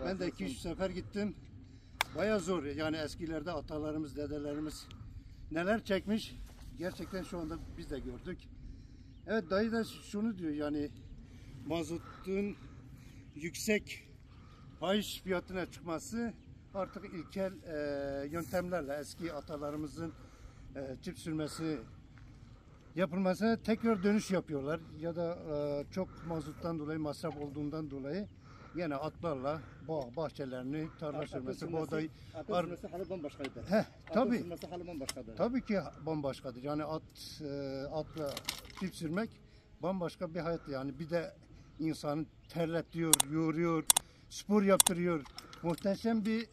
Ben de 2-3 sefer gittim. Baya zor. Yani eskilerde atalarımız, dedelerimiz neler çekmiş. Gerçekten şu anda biz de gördük. Evet, dayı da şunu diyor, yani mazotun yüksek fahiş fiyatına çıkması artık ilkel yöntemlerle eski atalarımızın çift sürmesi yapılmasına tekrar dönüş yapıyorlar. Ya da çok mazottan dolayı, masraf olduğundan dolayı yine atlarla bağ bahçelerini, tarla sürmesi, buğday sürmesi hali bambaşkadır. Tabii. Sürmesi hali bambaşkadır. Tabii ki bambaşkadır. Yani atla çift sürmek bambaşka bir hayat. Yani bir de insanı terletiyor, yoruyor, spor yaptırıyor. Muhteşem bir